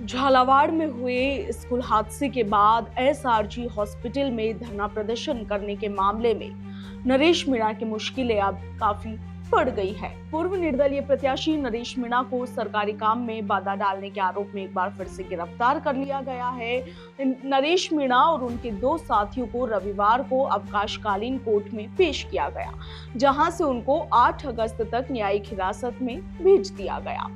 झालावाड़ में हुए स्कूल हादसे के बाद एसआरजी हॉस्पिटल में धरना प्रदर्शन करने के मामले में नरेश मीणा की मुश्किलें अब काफी बढ़ गई है। पूर्व निर्दलीय प्रत्याशी नरेश मीणा को सरकारी काम में बाधा डालने के आरोप में एक बार फिर से गिरफ्तार कर लिया गया है। नरेश मीणा और उनके दो साथियों को रविवार को अवकाशकालीन कोर्ट में पेश किया गया, जहां से उनको 8 अगस्त तक न्यायिक हिरासत में भेज दिया गया।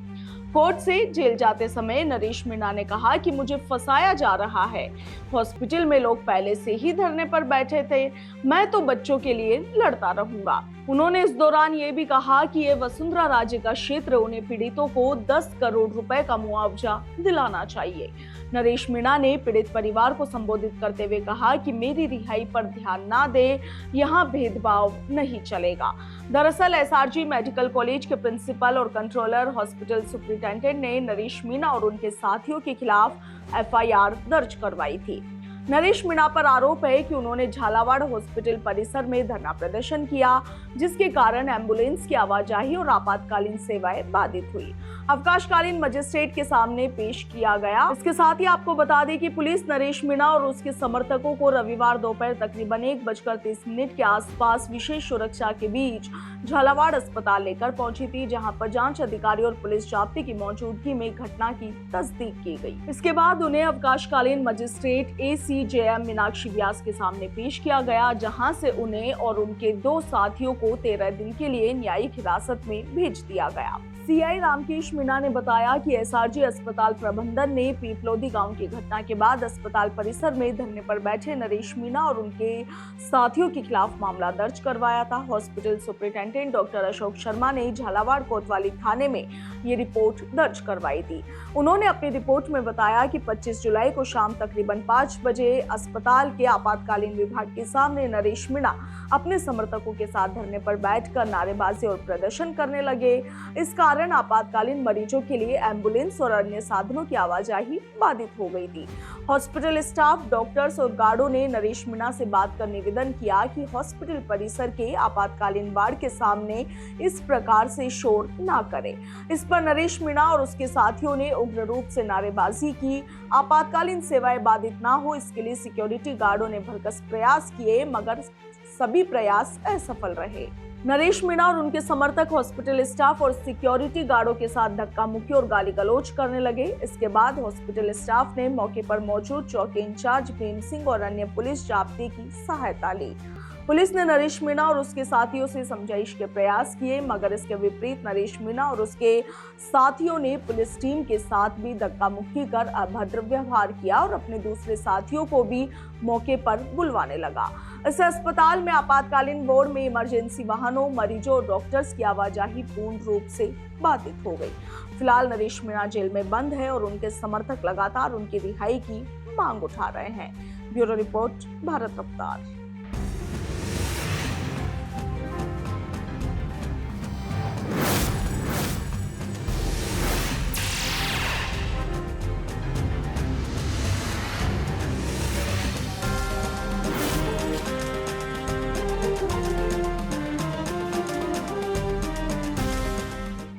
कोर्ट से जेल जाते समय नरेश मीणा ने कहा कि मुझे फंसाया जा रहा है। हॉस्पिटल में लोग पहले से ही धरने पर बैठे थे, मैं तो बच्चों के लिए लड़ता रहूंगा। उन्होंने इस दौरान ये भी कहा कि ये वसुंधरा राज्य का क्षेत्र, उन्हें पीड़ितों को 10 करोड़ रुपए का मुआवजा दिलाना चाहिए। नरेश मीणा ने पीड़ित परिवार को संबोधित करते हुए कहा कि मेरी रिहाई पर ध्यान ना दे, यहाँ भेदभाव नहीं चलेगा। दरअसल एसआरजी मेडिकल कॉलेज के प्रिंसिपल और कंट्रोलर हॉस्पिटल सुपरिटेंडेंट ने नरेश मीणा और उनके साथियों के खिलाफ एफआईआर दर्ज करवाई थी। नरेश मीणा पर आरोप है कि उन्होंने झालावाड़ हॉस्पिटल परिसर में धरना प्रदर्शन किया, जिसके कारण एम्बुलेंस की आवाजाही और आपातकालीन सेवाएं बाधित हुई। अवकाशकालीन मजिस्ट्रेट के सामने पेश किया गया। इसके साथ ही आपको बता दें कि पुलिस नरेश मीणा और उसके समर्थकों को रविवार दोपहर तकरीबन 1:30 के आसपास विशेष सुरक्षा के बीच झालावाड़ अस्पताल लेकर पहुंची थी, जहां पर जांच अधिकारी और पुलिस जाब्ते की मौजूदगी में घटना की तस्दीक की गई। इसके बाद उन्हें अवकाशकालीन मजिस्ट्रेट ACJM मीनाक्षी व्यास के सामने पेश किया गया, जहां से उन्हें और उनके दो साथियों को 13 दिन के लिए न्यायिक हिरासत में भेज दिया गया। CI रामकेश मीणा ने बताया कि एसआरजी अस्पताल प्रबंधन ने पीपलोदी गांव की घटना के बाद अस्पताल परिसर में धरने पर बैठे नरेश मीणा और उनके साथियों के खिलाफ मामला दर्ज करवाया था। Hospital superintendent doctor Ashok Sharma ने झालावाड़ कोतवाली थाने में ये रिपोर्ट दर्ज करवाई थी। उन्होंने अपनी रिपोर्ट में बताया कि 25 जुलाई को शाम तकरीबन 5 बजे अस्पताल के आपातकालीन विभाग के सामने नरेश मीणा अपने समर्थकों के साथ धरने पर बैठकर नारेबाजी और प्रदर्शन करने लगे। इस कारण आपातकालीन मरीजों के लिए एम्बुलेंस और अन्य साधनों की आवाजाही बाधित हो गई थी। हॉस्पिटल स्टाफ, डॉक्टर्स और गार्डों ने नरेश मीणा से बात कर निवेदन किया कि हॉस्पिटल परिसर के आपातकालीन वार्ड के सामने इस प्रकार से शोर ना करें। इस पर नरेश मीणा और उसके साथियों ने उग्र रूप से नारेबाजी की। आपातकालीन सेवाएं बाधित ना हो, इसके लिए सिक्योरिटी गार्डों ने भरकस प्रयास किए, मगर सभी प्रयास असफल रहे। नरेश मीणा और उनके समर्थक हॉस्पिटल स्टाफ और सिक्योरिटी गार्डों के साथ धक्का मुक्की और गाली गलौज करने लगे। इसके बाद हॉस्पिटल स्टाफ ने मौके पर मौजूद चौकी इंचार्ज भीम सिंह और अन्य पुलिस जाब्ते की सहायता ली। पुलिस ने नरेश मीणा और उसके साथियों से समझाइश के प्रयास किए, मगर इसके विपरीत नरेश मीणा और उसके साथियों ने पुलिस टीम के साथ भी धक्का मुक्की कर अभद्र व्यवहार किया और अपने दूसरे साथियों को भी मौके पर बुलवाने लगा। इस अस्पताल में आपातकालीन वार्ड में इमरजेंसी वाहनों, मरीजों और डॉक्टर्स की आवाजाही पूर्ण रूप से बाधित हो गई। फिलहाल नरेश मीणा जेल में बंद है और उनके समर्थक लगातार उनकी रिहाई की मांग उठा रहे हैं। ब्यूरो रिपोर्ट, भारत रफ्तार।